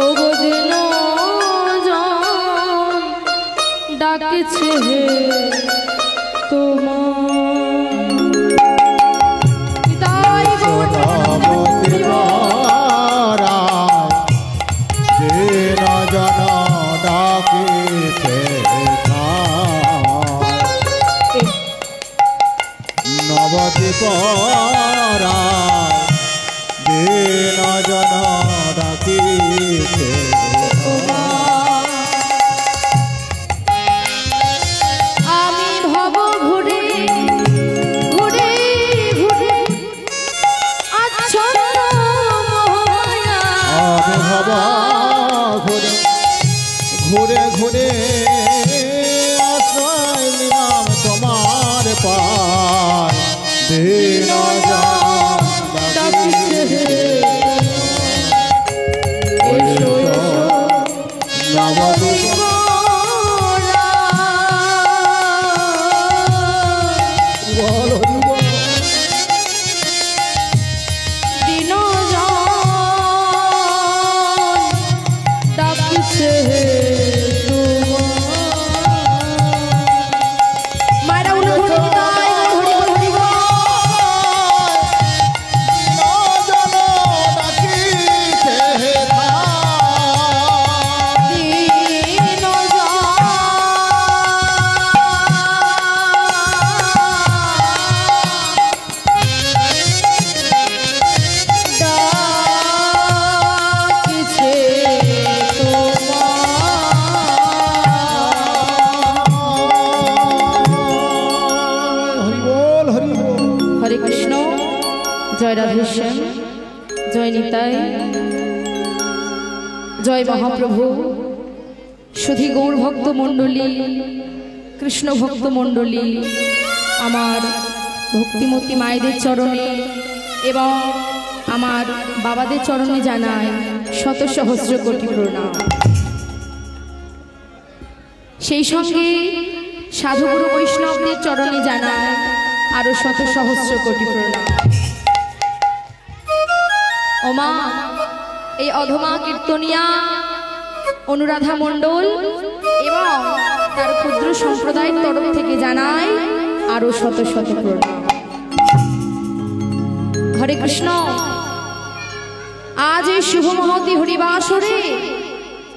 ওগো দিন ডাকছে হে তোমার নবদ্বীপ দিন জন ডাকিছে আমি ভব ঘুরে ঘুরে ঘুরে আচ্ছন্ন আমি ভব ঘুরে ঘুরে ঘুরে আশ্রয় নিলাম তোমার পায় দিন ডাকছে হে এসো নবদ্বীপ দিন ডাকছে হে মায়েরা উলুধ্বনি দিতাই হরি বল হরি বল हरे कृष्ण जय राधेश्याम जय निताई जय महाप्रभु सुधी गौर भक्त मंडली कृष्ण भक्त मंडली आमार भक्तिमती मायेदेर चरणे एवं आमार बाबादेर चरणे जानाई शत सहस्र कोटी प्रणाम सेई संगे साधुगुरु वैष्णवदेर चरणे जानाई आरो शत सहस्र कोटी प्रणाम ओमा এই অধমা কীর্তনিয়া অনুরাধা মণ্ডল এবং তার ক্ষুদ্র সম্প্রদায়ের তরফ থেকে জানাই আরো শত শত প্রণাম। হরে কৃষ্ণ। আজ এই শুভ মহতি হরিবাসরে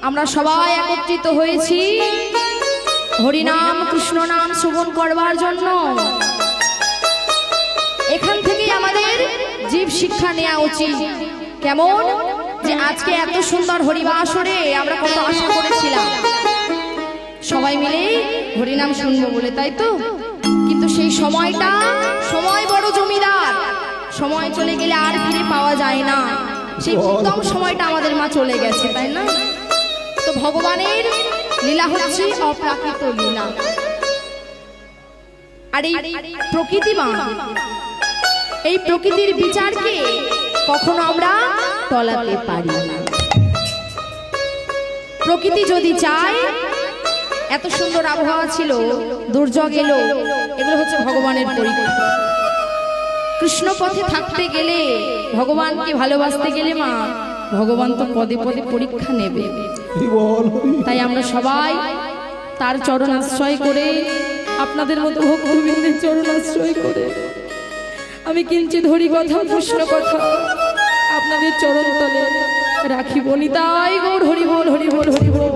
আমরা সবাই একত্রিত হয়েছি হরিনাম কৃষ্ণ নাম শ্রবণ করবার জন্য। এখান থেকেই আমাদের জীব শিক্ষা নেওয়া উচিত। কেমন যে আজকে এত সুন্দর হরিবাসরে আমরা কত আশা করেছিলাম সবাই মিলে হরিনাম শুনবো বলে, তাই তো? কিন্তু সেই সময়টা সময় বড় জমিদার, সময় চলে গেলে আর ফিরে পাওয়া যায় না। সেই উত্তম সময়টা আমাদের মা চলে গেছে, তাই না? তো ভগবানের লীলা হচ্ছে অপ্রাকৃত লীলা। আর এই প্রকৃতি মা, এই প্রকৃতির বিচারকে কখনো আমরা টলাতে পারি না। প্রকৃতি যদি চায়, এত সুন্দর আবহাওয়া ছিল, দুর্যোগ এলো, এগুলো হচ্ছে ভগবানের পরীক্ষা। কৃষ্ণ পথে থাকতে গেলে, ভগবানকে ভালোবাসতে গেলে মা, ভগবান তো পদে পদে পরীক্ষা নেবে। তাই আমরা সবাই তার চরণ আশ্রয় করে, আপনাদের মতো ভক্তবৃন্দের চরণ আশ্রয় করে আমি কিঞ্চিৎ হরি কথা কৃষ্ণ কথা আপনাদের চরণ তলে রাখিব। নিতাই গৌর হরি বল, হরি বল, হরি বল।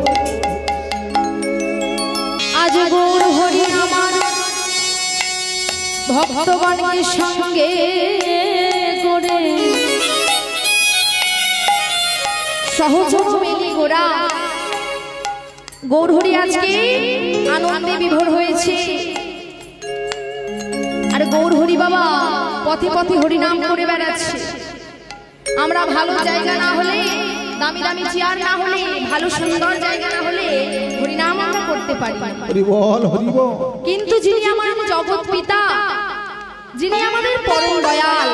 আজ গৌর হরি আমার ভক্তগণকে সঙ্গে করে সহচর মেলি গোরা গৌর হরি আজকে আনন্দে বিভোর হয়েছে। আর গৌর হরি বাবা পথে পথে হরিনাম করে বেড়াচ্ছে। আমরা ভালো জায়গা না হলে, দামি দামি চেয়ার না হলে, ভালো সুন্দর জায়গা না হলে হরিনাম আমরা করতে পারি। কিন্তু যিনি আমার জগৎ পিতা, যিনি আমাদের পরম দয়াল,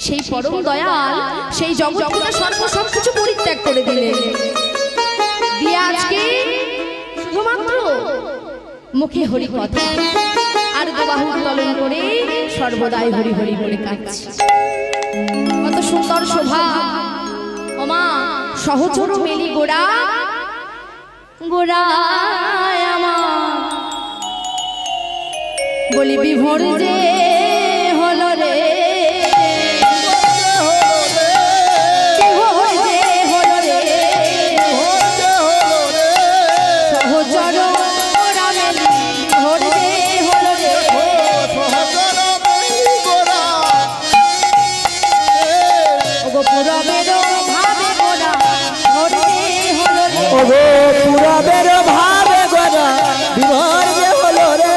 সেই পরম দয়াল, সেই জগৎ পিতা সবকিছু পরিত্যাগ করে দিলেন, দিয়ে আজকে শুধুমাত্র মুখে হরি কথা আর বাহু উত্তোলন করে সর্বদাই হরি হরি বলে কাঁদছে। কত সুন্দর শোভা। ও সহচর মেলি গোড়া গোড়ায় আমার বলি বিভোর যে হলো রে পুরবের ভাবে গোরা বিভোর যে হলো রে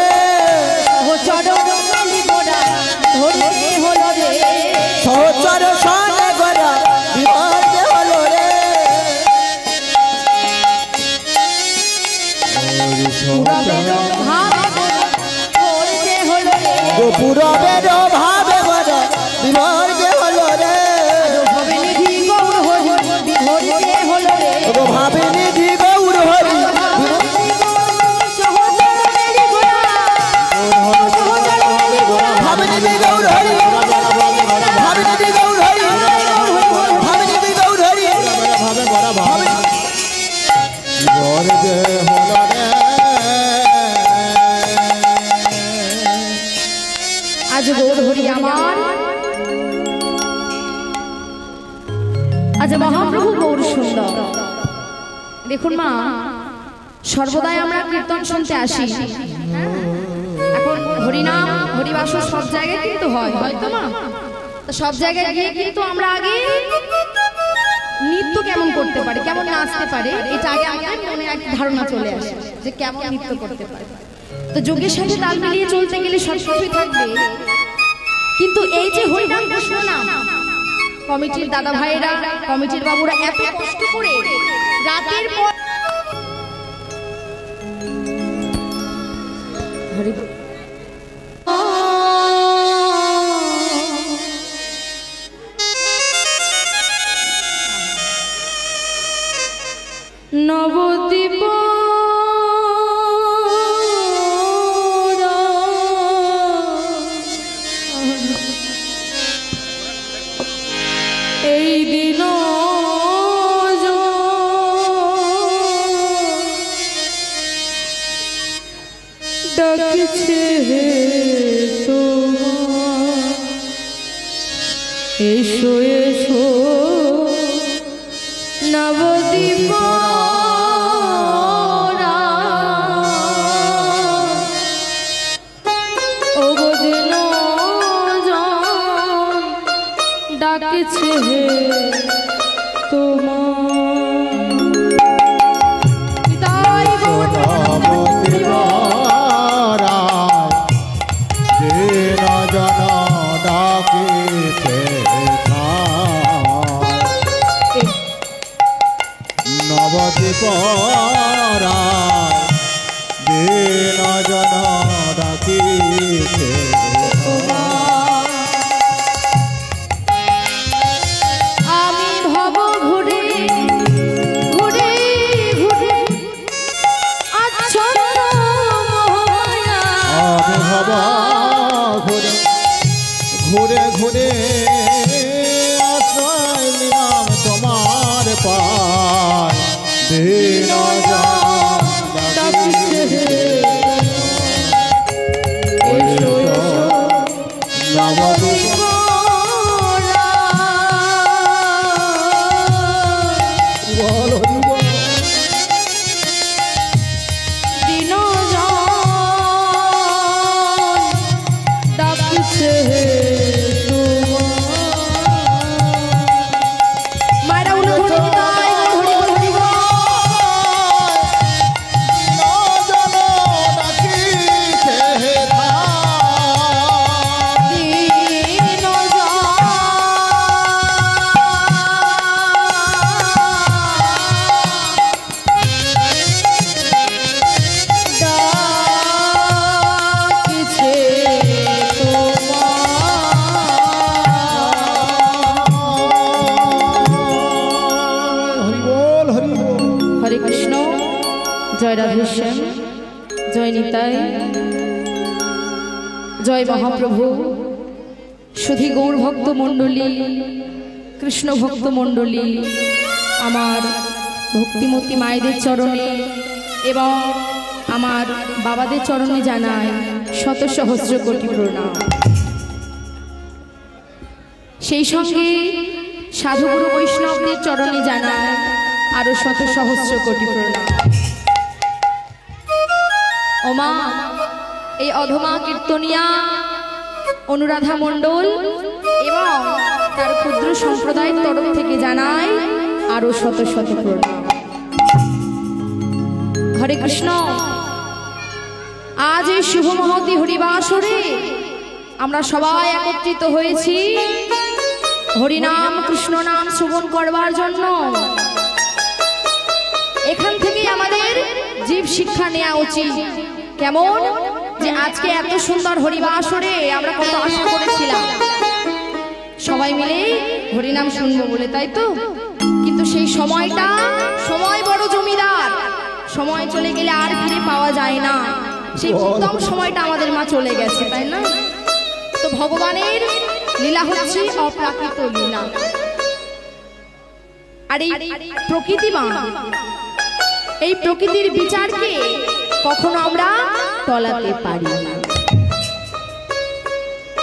সহচর সনে গোরা বিভোর যে হলো রে পুরবের ভাবে গোরা বিভোর যে হলো রে ভাবিনি দি গৌর হরি ভাবিনি দি গৌর হরি ভাবিনি দি গৌর হরি ভাবিনি দি গৌর হরি ভাবে বড় ভাবে বিভোর যে হলো রে আজ গৌর হরি আমার আজ মহাপ্রভু গৌর সুন্দর। দেখুন মা, সর্বদাই আমরা কীর্তন শুনতে আসি, এখন হরিনাম হরিবাসর সব জায়গায় কিন্তু হয়, হয়তো মা? তো সব জায়গায় গিয়ে কিন্তু আমরা আগে নৃত্য কেমন করতে পারে, কেমন নাচতে পারে, এটা আগে আমাদের মনে একটা ধারণা চলে আসে যে কেমন নৃত্য করতে পারে। তো যোগের সাথে তাল মিলিয়ে চলতে গেলে সব কিছুই থাকবে, কিন্তু এই যে হরিনাম কৃষ্ণ নাম কমিটির দাদা ভাইয়েরা, কমিটির বাবুরা এত কষ্ট করে রাতের পর নবদ্বীপ এই দিন ডাকছে তোমার, এসো এসো নবদ্বীপ ডাকছে নবদ্বীপ দিন জন ডাকিছে আমি ভব ঘুরে ঘুরে ঘুরে আচ্ছন্ন মোহমায়া, আমি ভব ঘুরে ঘুরে ঘুরে আশ্রয় নিলাম তোমার পায় দিন ডাকছে এসো এসো নবদ্বীপ জয় রাধেশ্যাম, জয় নিতাই, জয় মহাপ্রভু। সুধী গৌর ভক্ত মণ্ডলী, কৃষ্ণ ভক্ত মণ্ডলী, আমার ভক্তিমতী মায়েদের চরণে এবং আমার বাবাদের চরণে জানাই শত সহস্র কোটি প্রণাম। সেই সঙ্গে সাধুগুরু বৈষ্ণবদের চরণে জানাই আরো শত সহস্র কোটি প্রণাম। ওমা, এই অধমা কীর্তনিয়া অনুরাধা মণ্ডল এবং তার ক্ষুদ্র সম্প্রদায়ের তরফ থেকে জানাই আরো শত শত প্রণাম। হরে কৃষ্ণ। আজ এই শুভ মহতি হরিবাসরে আমরা সবাই একত্রিত হয়েছি হরিনাম কৃষ্ণ নাম শ্রবণ করবার জন্য। এখান থেকেই আমাদের জীব শিক্ষা নেওয়া উচিত। কেমন যে আজকে এত সুন্দর হরিবাসরে আমরা কত আশা করেছিলাম সবাই মিলে হরিনাম শুনবো বলে, তাই তো? কিন্তু সেই সময়টা, সময় বড় জমিদার, সময় চলে গেলে আর ফিরে পাওয়া যায় না। সেই উত্তম সময়টা আমাদের মা চলে গেছে, তাই না? তো ভগবানের লীলা হচ্ছে অপ্রাকৃত লীলা। আর এই প্রকৃতি মা, এই প্রকৃতির বিচারকে কখনো আমরা টলাতে পারি না।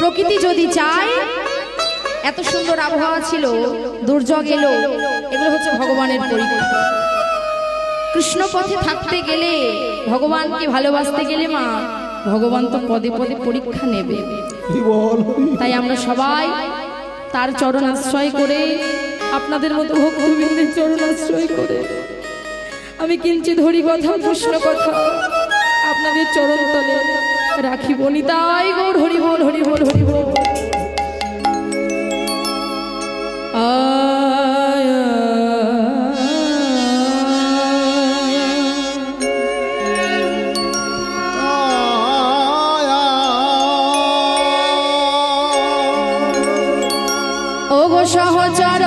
প্রকৃতি যদি চায়, এত সুন্দর আবহাওয়া ছিল, দুর্যোগ এলো, এগুলো হচ্ছে ভগবানের পরীক্ষা। কৃষ্ণ পথে থাকতে গেলে, ভগবানকে ভালোবাসতে গেলে মা, ভগবান তো পদে পদে পরীক্ষা নেবে। তাই আমরা সবাই তার চরণ আশ্রয় করে, আপনাদের মতো ভক্তবৃন্দের চরণ আশ্রয় করে আমি কিঞ্চিৎ হরি কথা, কৃষ্ণ কথা আপনাদের চরণ তলে রাখিব। নিতাই গৌর হরি বল, হরি বল, হরি বল। ও গো সহচর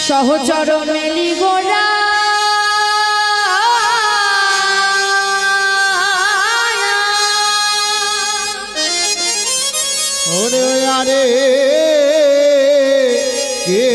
সহচর মেলি গোরা ওরে আরে কে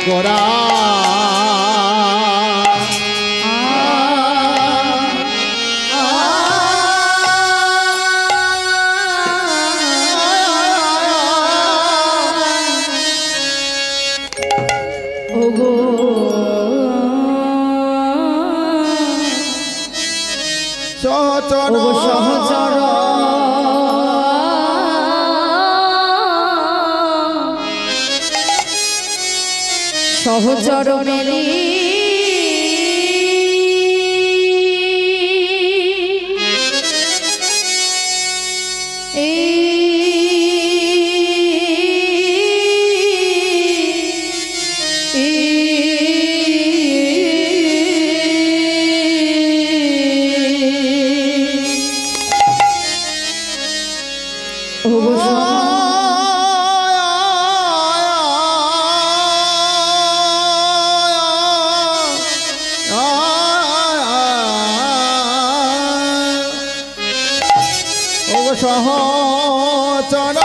গোরা ওগো সহচর সহচর সহচর মেলি সহচর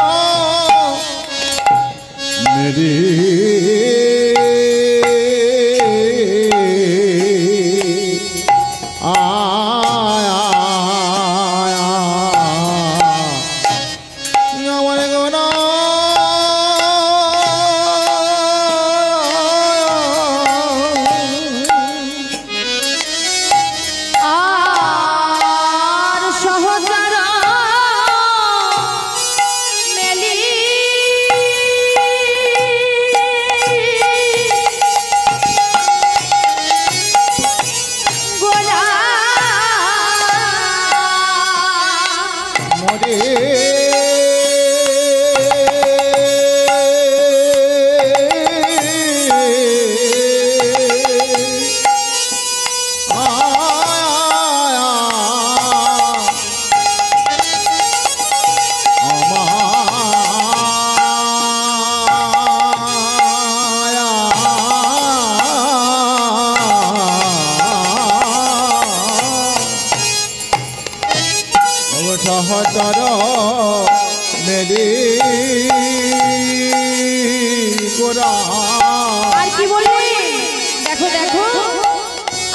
মেরি সহচর মেরি গোরা। আর কি বললি? দেখো দেখো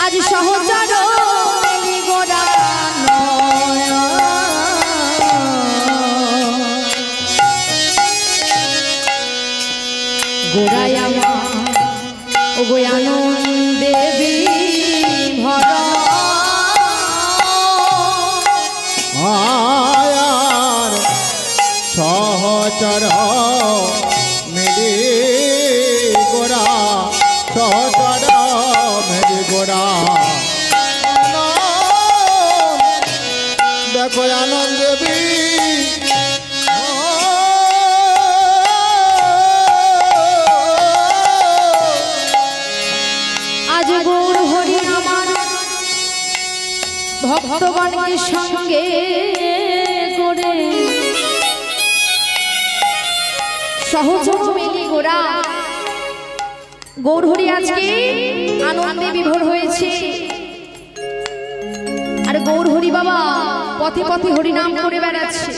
আজ সহচর মেলি গোরা গোড়ায় আমার ও গো আনন্দে ভরা আয়ার সহচর মেরি গোরা, সহচর মেরি গোরা। দেখো আনন্দ দেবী আজ গৌর হরি আমার ভক্তগণকে সঙ্গে করে সহচর মেলি গোরা। গৌর হরি আজকে আনন্দে বিভোর হয়েছে। আর গৌর হরি বাবা পথে পথে হরিনাম করে বেড়াচ্ছে।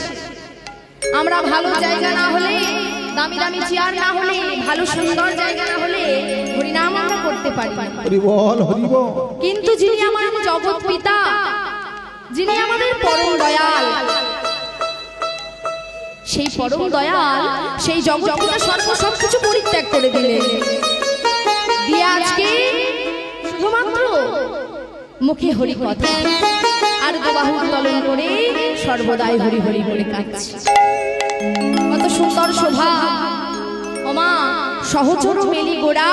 আমরা ভালো জায়গা না হলে, দামি দামি চেয়ার না হলে, ভালো সুন্দর জায়গা না হলে হরিনাম আমরা করতে পারি। হরি বল হরি বল। কিন্তু যিনি আমার জগৎ পিতা, যিনি আমাদের পরম দয়াল, সেই পরম দয়াল, সেই জগৎ পিতা সবকিছু পরিত্যাগ করে দিলেন, দিয়ে আজকে শুধুমাত্র মুখে হরি কথা আর বাহু উত্তোলন করে সর্বদাই হরি হরি বলে কাঁদছে। কত সুন্দর শোভা। ওমা সহচর মেলি গোরা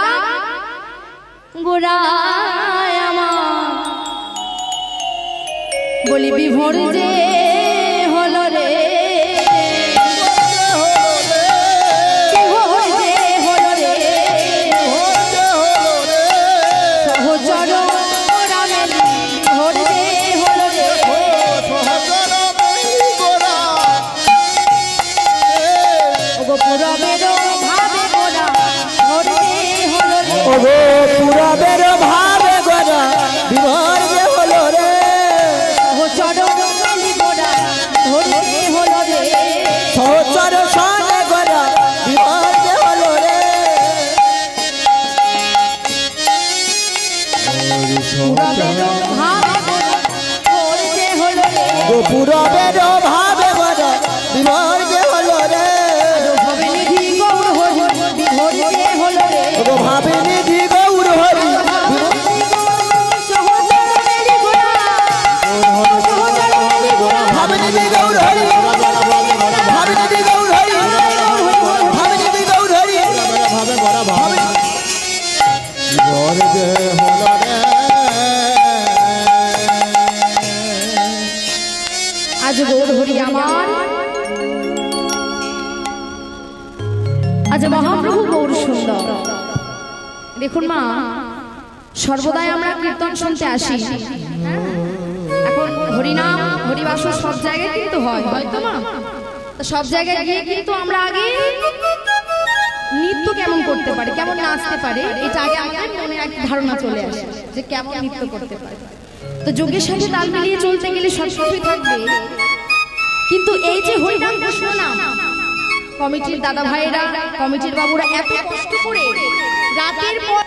গোড়ায় আমার বলি বিভোর যে হলো রে, বিভোর যে হলো রে, সহচর রামেলি বিভোর যে হলো রে, সহচর মেরি গোরা। ওগো পুরবের ভাবে গোরা বিভোর যে হলো রে, ওগো পুরবের ভাবে গোরা বিভোর যে হলো রে, সহচর মেলি গোরা বিভোর যে হলো রে, সহচর সনে গোরা বিভোর যে হলো রে, পুরবের ভাবে গোরা বিভোর যে হলো রে, ওগো পুরবের ভাবে গোরা বিভোর যে হলো রে, ভাবে নিধি গৌর হরি বিভোর যে হলো রে, ওগো ভাবে নিধি গৌর হরি সহচর মেলি গোরা, সহচর মেলি গোরা, ভাবে নিধি গৌর হরি, ভাবে নিধি গৌর হরি, ভাবে নিধি গৌর হরি, ভাবে গোরা ভাবে ঘর যে হলো রে। আজ গৌর হরি আমার, আজ মহাপ্রভু গৌর সুন্দর। দেখুন মা, সর্বদাই আমরা কীর্তন শুনতে আসি, এখন হরিনাম হরিবাস সব জায়গায় কিন্তু হয়, হয়তো মা। তো সব জায়গায় গিয়ে কিন্তু আমরা আগে নৃত্য কেমন করতে পারে, কেমন নাচতে পারে, এটা আগে আমাদের মনে একটা ধারণা চলে আসে যে কেমন নৃত্য করতে পারে। তো যোগের সাথে তাল মিলিয়ে চলতে গেলে সব কিছুই থাকবে, কিন্তু এই যে হরিনাম কৃষ্ণ নাম, কমিটির দাদা ভাইয়েরা, কমিটির বাবুরা এত কষ্ট করে রাতের পর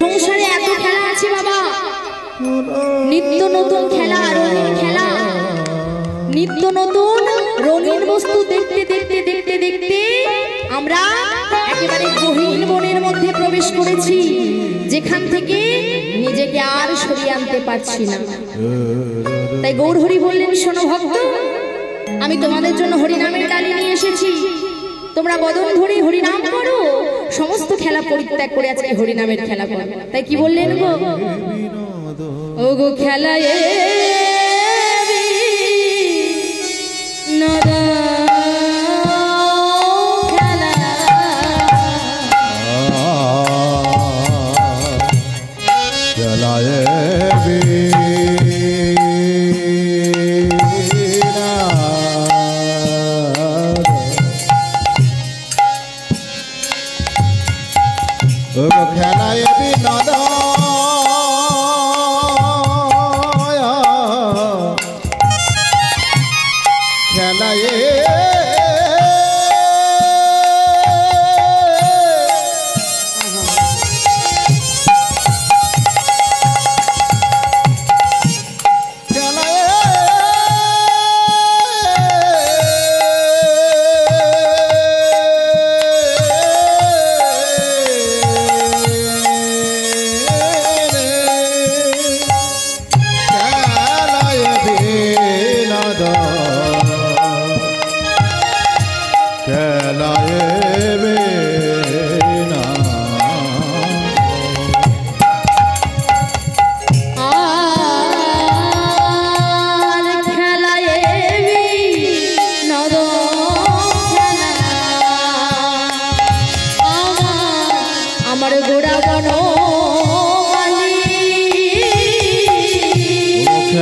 সংসারে এত খেলা আছে বাবা, নিত্য নতুন খেলা, রঙিন খেলা, নিত্য নতুন রঙিন বস্তু দেখতে দেখতে দেখতে দেখতে আমরা একেবারে গহীন বনের মধ্যে প্রবেশ করেছি, যেখান থেকে নিজেকে আর সরিয়ে আনতে পারছি না। তাই গৌর হরি বললেন, শোনো ভক্ত, আমি তোমাদের জন্য হরিনামের ডালি নিয়ে এসেছি, তোমরা বদন ধরে হরিনাম করো, সমস্ত খেলা পরিত্যাগ করে আজকে হরিনামের খেলা করো। তাই কি বললেন গো, ও গো খেলায় নদা খেলায় বিনোদ খেলায়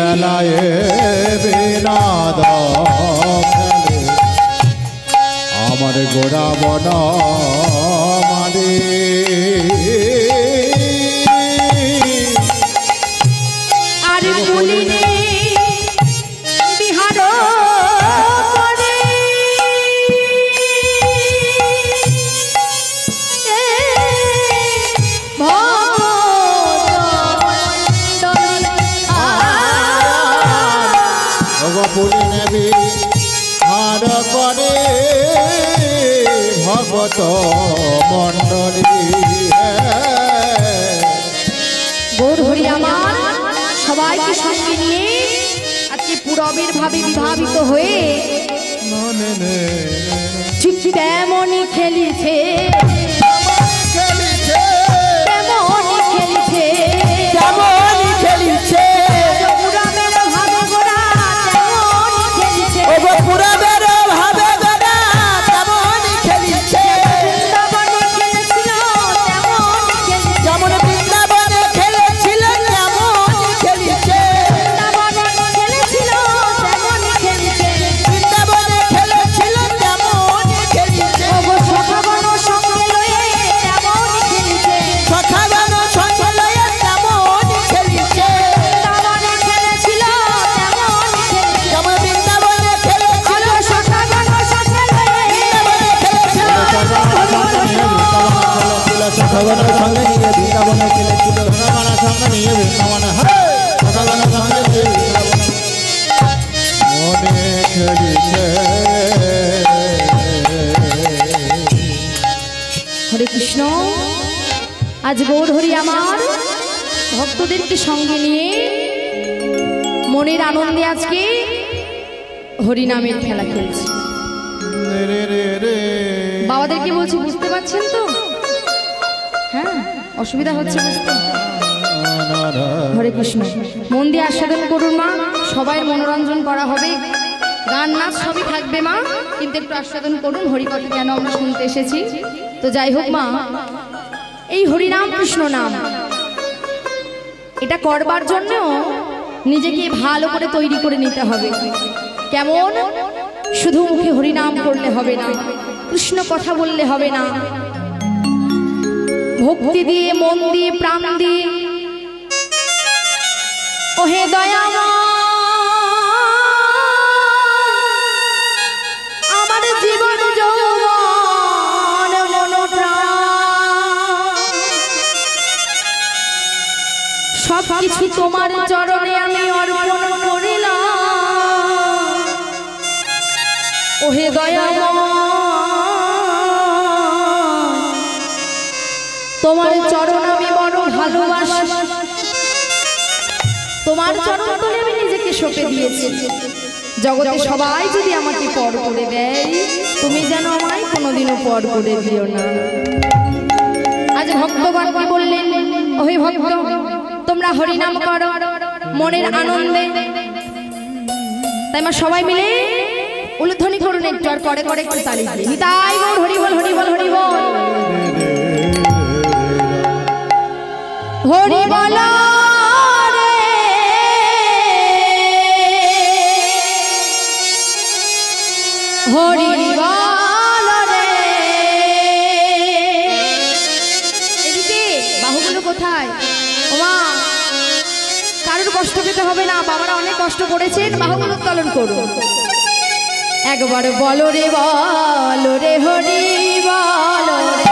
খেলায় বিনোদ খেলে আমার গোড়া বন মালি আর বলিনি বিহার পুলি নেবি হার করে ভগত মন্ডলী গৌর হরি আমার সবাইকে সঙ্গে নিয়ে আজকে পুরবের ভাবে বিভাবিত হয়ে ঠিক তেমনই খেলিছে তেমনই খেলিছে তেমনই খেলিছে পুরবের ভাবে গোরা তেমনই খেলিছে পুরবের ভাবে গোরা তেমনই খেলিছে বৃন্দাবনে খেলেছিল তেমনই খেলিছে যেমন বৃন্দাবনে খেলেছিল তেমনই খেলিছে বৃন্দাবনে খেলেছিল তেমনই খেলিছে বৃন্দাবনে খেলেছিল তেমনই খেলিছে সখাগণ সঙ্গে লয়ে তেমনই খেলিছে সখাগণ সঙ্গে লয়ে তেমনই খেলিছে বৃন্দাবনে খেলেছিল তেমনই খেলিছে যেমন বৃন্দাবনে খেলেছিল সখাগণ সঙ্গে লয়ে বৃন্দাবনে খেলেছিল সখাগণ সঙ্গে নিয়ে বৃন্দাবনে খেলেছিল সখাগণ সঙ্গে নিয়ে বৃন্দাবনে সখাগণ সঙ্গে নিয়ে বৃন্দাবনে মনে খেলিছে হরে কৃষ্ণ আজ গৌর হরি আমার ভক্তদেরকে সঙ্গে নিয়ে মনের আনন্দে আজকে হরিনামের খেলা খেলছে রে রে রে বাবাদেরকে বলছি বুঝতে পারছেন তো হ্যাঁ অসুবিধা হচ্ছে বুঝতে হরে কৃষ্ণ মন দিয়ে আস্বাদন করুন মা সবাই মনোরঞ্জন করা হবে গান নাচ সবই থাকবে মা কিন্তু একটু আস্বাদন করুন হরিকথা কেন আমরা শুনতে এসেছি তো যাই হোক মা এই হরিনাম কৃষ্ণ নাম এটা করবার জন্য নিজেকে ভালো করে তৈরি করে নিতে হবে কেমন শুধু মুখে হরিনাম করলে হবে না কৃষ্ণ কথা বললে হবে না ভক্তি দিয়ে মন দিয়ে প্রাণ দিয়ে ওহে দয়াময় আমার জীবন যৌবন মন প্রাণ সব কিছু তোমার চরণে আমি অর্পণ করিলাম ওহে দয়াময় তোমার চরণ আমি বড় ভালোবাসি তোমার চরণ তলে আমি নিজেকে সঁপে দিয়েছি জগতে সবাই যদি আমাকে পর করে দেয় তুমি যেন আমায় কোনোদিনও পর করে দিও না আজ ভক্তগণ কি বললেন ওহে ভক্ত তোমরা হরিনাম করো মনের আনন্দে তাই মা সবাই মিলে উলুধ্বনি করুন একটু আর করে করে একটু তালি দিয়ে নিতাই গৌর হরি বল হরি বল হরি বল হরি বল হরি বল রে এদিকে কষ্ট পেতে হবে না, বাবারা অনেক কষ্ট করেছেন, বাহুগুলো উত্তোলন করুন। একবার বলো রে হরি বলো রে হরি বলো রে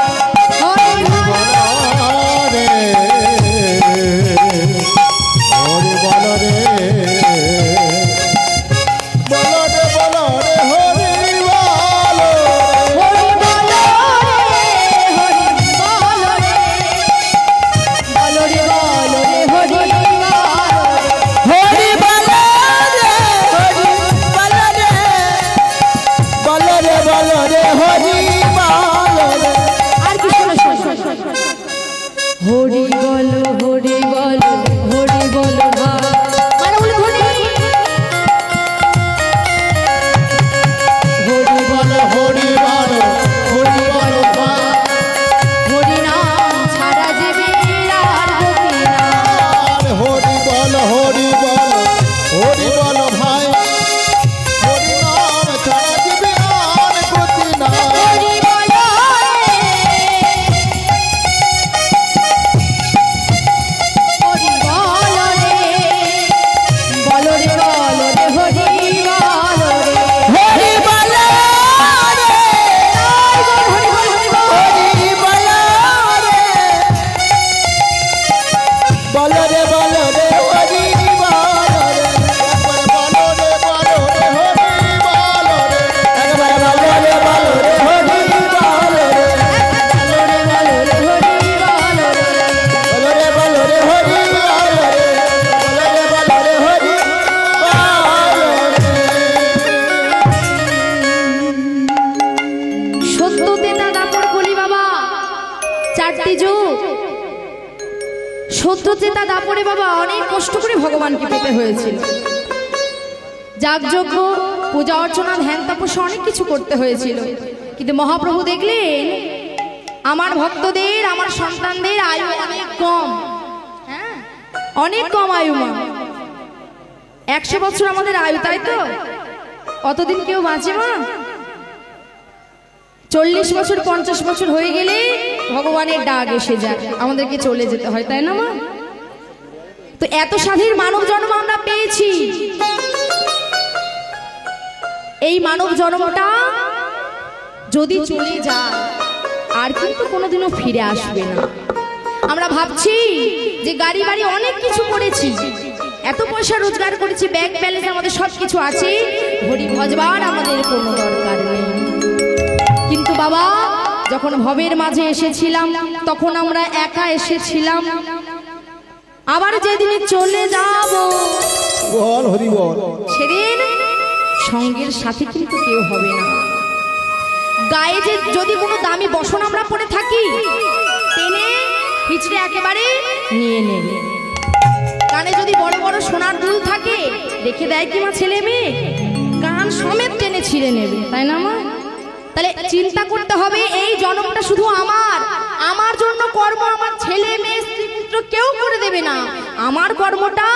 সত্যচেতা দাপরে বাবা অনেক কষ্ট করে ভগবানকে পেতে হয়েছিল। যাগযজ্ঞ, পূজা অর্চনা, ধ্যান তপস্যা অনেক কিছু করতে হয়েছিল, কিন্তু মহাপ্রভু দেখলেন আমার ভক্তদের, আমার সন্তানদের আয়ু অনেক কম, হ্যাঁ অনেক কম আয়ু। মা 100 বছর আমাদের আয়ু, তাই তো? অতদিন কেউ বাঁচে মা? 40 বছর 50 বছর হয়ে গেলে ভগবানের ডাক এসে যায়, আমাদেরকে চলে যেতে হয়, তাই না মা? তো এত স্বাধীন মানব জন্ম আমরা পেয়েছি, এই মানব জন্মটা যদি চলে যায় আর কিন্তু কোনোদিনও ফিরে আসবে না। আমরা ভাবছি যে গাড়ি বাড়ি অনেক কিছু করেছি, এত পয়সা রোজগার করেছি, ব্যাংক ব্যালেন্স আমাদের সব কিছু আছে, হরি ভজবার আমাদের কোনো দরকার নেই। কিন্তু বাবা যখন ভবের মাঝে এসেছিলাম তখন আমরা একা এসেছিলাম, আবার যেদিনে চলে যাব বল হরি বল, সেদিন সঙ্গের সাথে কিন্তু কেউ হবে না। গায়ে যে যদি কোনো দামি বসন আমরা পরে থাকি, টেনে হিচড়ে একেবারে নিয়ে নেবে। কানে যদি বড় বড় সোনার দুল থাকে, রেখে দেয় কি মা ছেলে মেয়ে? কান সমেত টেনে ছিঁড়ে নেবে, তাই না মা? তাহলে চিন্তা করতে হবে, এই জন্মটা শুধু আমার জন্য কর্ম আমার ছেলে মেয়ে স্ত্রী পুত্র কেউ করে দেবে না, আমার কর্মটা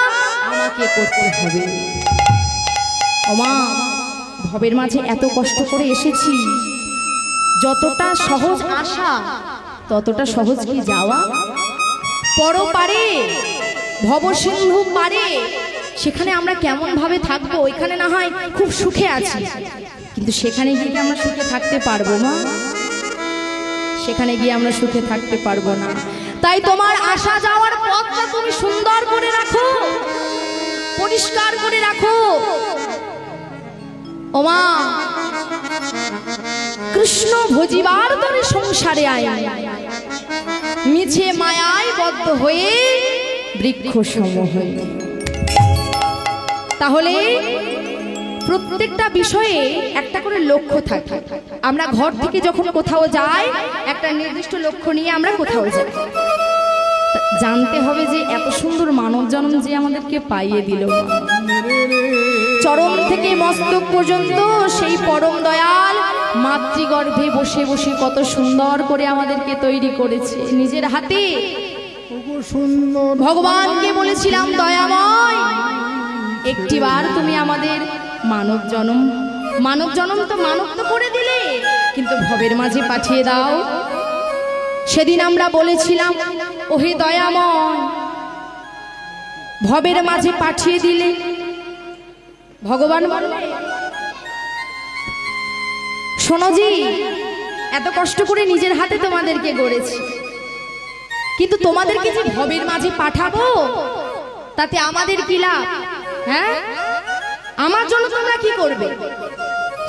আমাকে করতে হবে। ওমা ভবের মাঝে এত কষ্ট করে এসেছি, যতটা সহজ আসা ততটা সহজ কি যাওয়া? পরপারে ভবসিন্ধু পারে সেখানে আমরা কেমন ভাবে থাকবো? এখানে না হয় খুব সুখে আছি, কিন্তু সেখানে গিয়ে কি আমরা সুখে থাকতে পারবো মা? সেখানে গিয়ে আমরা সুখে থাকতে পারবো না। তাই তোমার আসা যাওয়ার পথটা তুমি সুন্দর করে রাখো, পরিষ্কার করে রাখো। ওমা কৃষ্ণ ভজিবার তরে সংসারে আয়, মিছে মায়ায় বদ্ধ হয়ে বৃক্ষ সম হয়ে। তাহলে প্রত্যেকটা বিষয়ে একটা করে লক্ষ্য থাকে। আমরা ঘর থেকে যখন কোথাও যাই, একটা নির্দিষ্ট লক্ষ্য নিয়ে আমরা কোথাও যাই। জানতে হবে যে এত সুন্দর মানব জন্ম যে আমাদেরকে পাইয়ে দিল, চরম থেকে মস্তক পর্যন্ত সেই পরম দয়াল মাতৃগর্ভে বসে বসে কত সুন্দর করে আমাদেরকে তৈরি করেছে নিজের হাতে। ভগবানকে বলেছিলাম, দয়াময় একটিবার তুমি আমাদের মানব জন্ম তো মানব তো করে দিলে, কিন্তু ভবের মাঝে পাঠিয়ে দাও। সেদিন আমরা বলেছিলাম, ওহে দয়াময় ভবের মাঝে পাঠিয়ে দিলে। ভগবান বললেন, শোনো জি, এত কষ্ট করে নিজের হাতে তোমাদেরকে গড়েছি, কিন্তু তোমাদেরকে যে ভবের মাঝে পাঠাবো তাতে আমাদের কি লাভ? হ্যাঁ, আমার জন্য তোমরা কি করবে?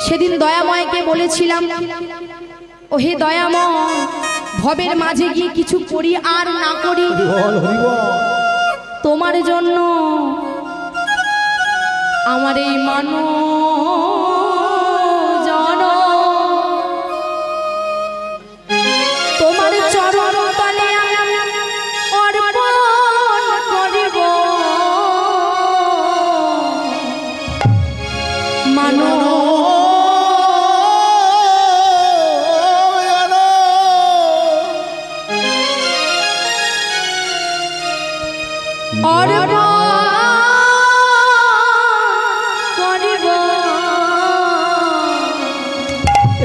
সেদিন দয়াময়কে বলেছিলাম, ও হে দয়াময়, ভবের মাঝে গিয়ে কিছু করি আর না করি, তোমার জন্য আমার এই মানো জন তোমার চরণ তলে অর্পণ করিব। মানো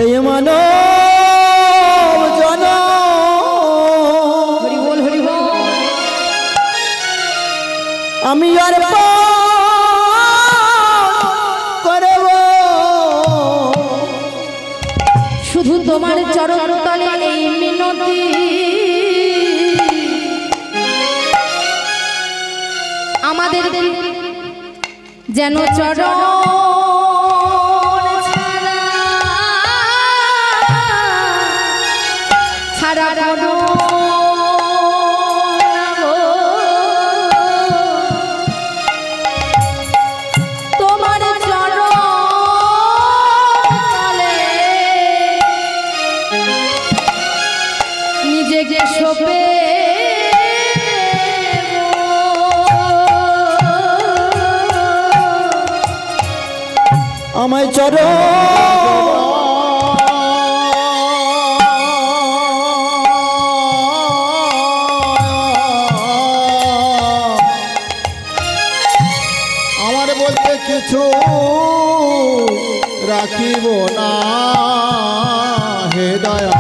এই মানব জন হরি বল, হরি বল। আমি আর করব শুধু তোমার চরণ তলে এই মিনতি, আমাদের যেন চরণ ছাড়া কোনো তোমার চরণ তলে নিজেকে সঁপে আমায় চরণ আমার বলতে কিছু রাখিব না হে দয়া,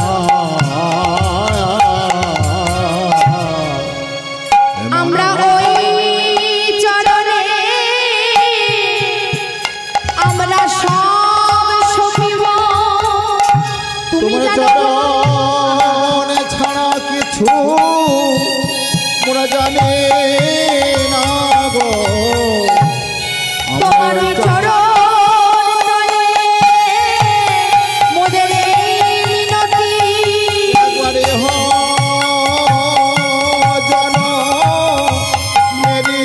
আমরা ওই চরণে আমরা সব সপিব। তুমি তোমার জানো চরণ ছাড়া কিছু মোরা জানি না গো। তোমার চরণ তলে মোদের এই মিনতি, একবারে জন মেরি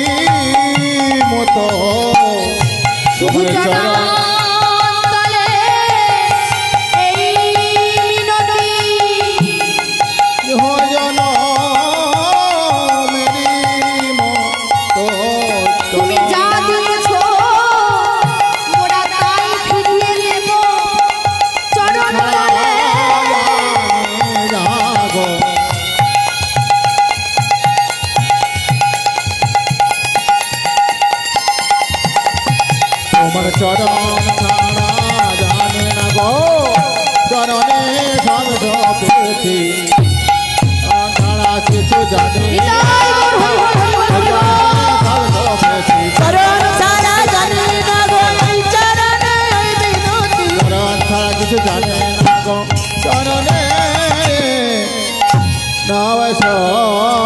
মতো শুধু চরণ তলে এই মিনতি, জন মেরি মতো তুমি যা দিয়েছো মোরা তাই ফিরিয়ে দেব। চরণ তলে রাগো তোমার চরণ ছাড়া জানে না গো, চরণে সব সপেছি ছাড়া কিছু জানে না, সব সপেছি চরণ সারা জানি না গো, এই চরণে এই বিনতি। চরণ ছাড়া কিছু জানে না গো, চরণে নাও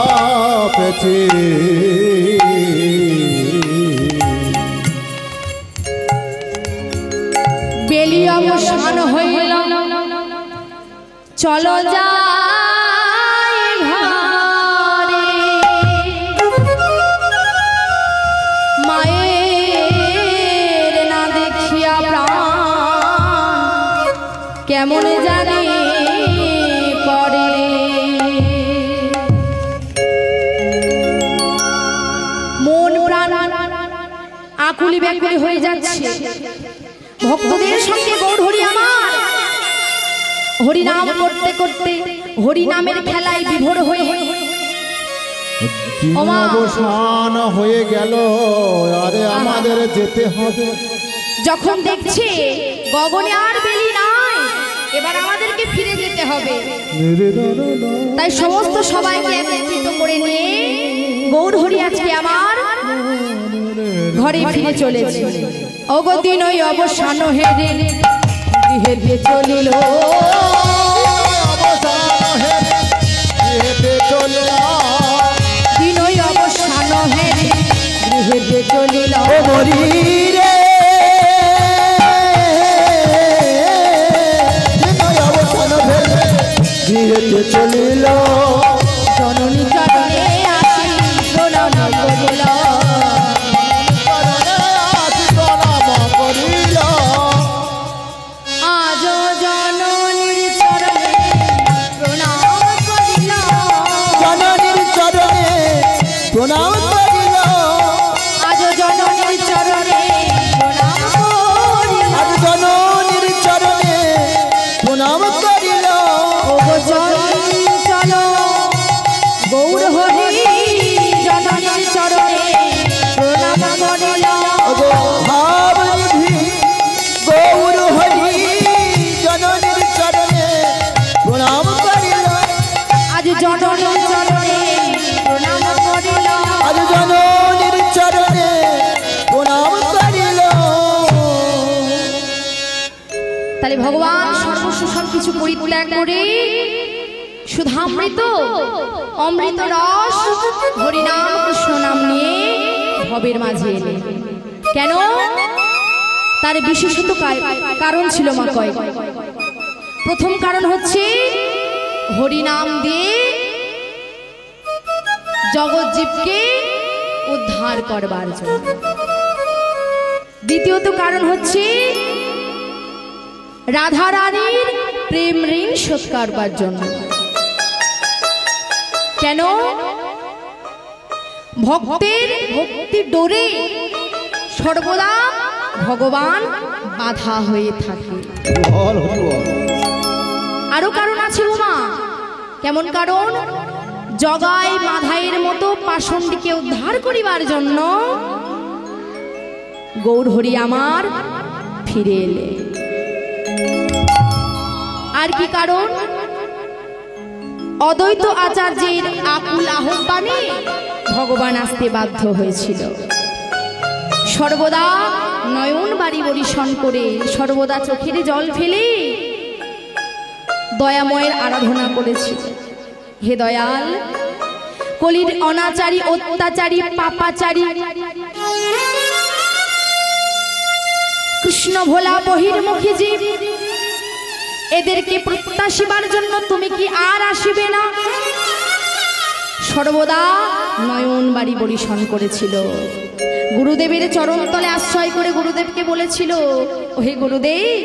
সপেছি। বেলি অবসান হইল, চলো যাই ঘরে। মায়ের না দেখিয়া প্রাণ কেমন জানি পড়ে। মন প্রাণ আকুলি ব্যাকুলি হয়ে যাচ্ছে। ভক্তদের সঙ্গে গৌর হরি আমার হরিনাম করতে করতে হরিনামের খেলায় বিভোর হয়ে অবসান হয়ে গেল, আরে আমাদের যেতে হবে। যখন দেখছে গগনে আর বেলি নাই, এবার আমাদেরকে ফিরে যেতে হবে। তাই সমস্ত সবাইকে একত্রিত করে নিয়ে গৌর হরি আজকে আমার ঘরে ফিরে চলেছে। অগদিন ওই অবসান হেরে গৃহে চলিল, দিন ওই অবসান হেরে গৃহে চলিল। ও মরি রে অবসান ভেবে গৃহেতে চলিল, জননী চরণে আসি প্রণাম করিল, আজ জননীর চরণে প্রণাম করিল, জননীর চরণে প্রণাম করিল, আজ জননীর চরণে প্রণাম করিল, আজ জননীর চরণে প্রণাম করিল। ওগো চঞ্চল গৌর হরি জননীর চরণে প্রণাম করিল, ওগো ভাবনিধি গৌর হরি জননীর চরণে প্রণাম করিল, আজ জননীর চরণে প্রণাম করিল, আজ জননীর চরণে প্রণাম করিল। তাহলে ভগবান সর্বস্ব সবকিছু পরিত্যাগ করে সুধামৃত অমৃত রস হরিনাম কৃষ্ণ নাম নিয়ে ভবের মাঝে এলেন। কেন? তার বিশেষত কারণ ছিল মা কয়েক। প্রথম কারণ হচ্ছে হরিনাম দিয়ে জগৎ জীবকে উদ্ধার করবার জন্য। দ্বিতীয়ত কারণ হচ্ছে রাধা রানীর প্রেম ঋণ শোধ করবার জন্য। কেন? ভক্তের ভক্তি ডোরে সর্বদা ভগবান বাধা হয়ে থাকে। আরো কারণ আছে উমা। কেমন কারণ? জগাই মাধাইয়ের মতো পাষণ্ডীকে উদ্ধার করিবার জন্য গৌর হরি আমার ফিরে এলে। আর কি কারণ? অদ্বৈত আচার্যের আকুল আহ্বানে ভগবান আসতে বাধ্য হয়েছিল। সর্বদা নয়ন বাড়ি বরিশন করে, সর্বদা চোখের জল ফেলে দয়াময়ের আরাধনা করেছিল। হে দয়াল, কলির অনাচারী অত্যাচারী পাপাচারী কৃষ্ণ ভোলা বহির্মুখী জীব, এদেরকে প্রত্যাশিবার জন্য তুমি কি আর আসিবে না? সর্বদা নয়ন বাড়ি বরিশন করেছিল। গুরুদেবের চরণতলে আশ্রয় করে গুরুদেবকে বলেছিল, ওহে গুরুদেব,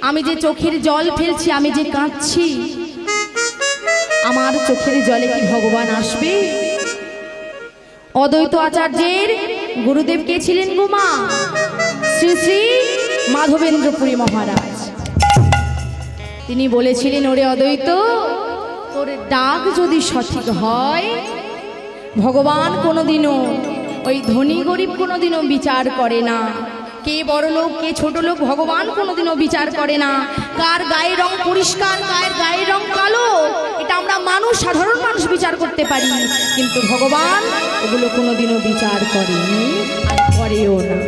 আমি যে চোখের জল ফেলছি, আমি যে কাঁদছি, আমার চোখের জলে কি ভগবান আসবে? অদ্বৈত আচার্যের গুরুদেব কে ছিলেন গোমা? শ্রী শ্রী মাধবেন্দ্রপুরী মহারাজ। তিনি বলেছিলেন, ওরে অদ্বৈত, তোর ডাক যদি সঠিক হয়, ভগবান কোনোদিনও ওই ধনী গরিব কোনোদিনও বিচার করে না। কে বড় লোক কে ছোট লোক ভগবান কোনোদিনও বিচার করে না। কার গায়ের রং পরিষ্কার কার গায়ের রং কালো এটা আমরা মানুষ, সাধারণ মানুষ বিচার করতে পারি, কিন্তু ভগবান ওগুলো কোনোদিনও বিচার করেনি আর করেও না।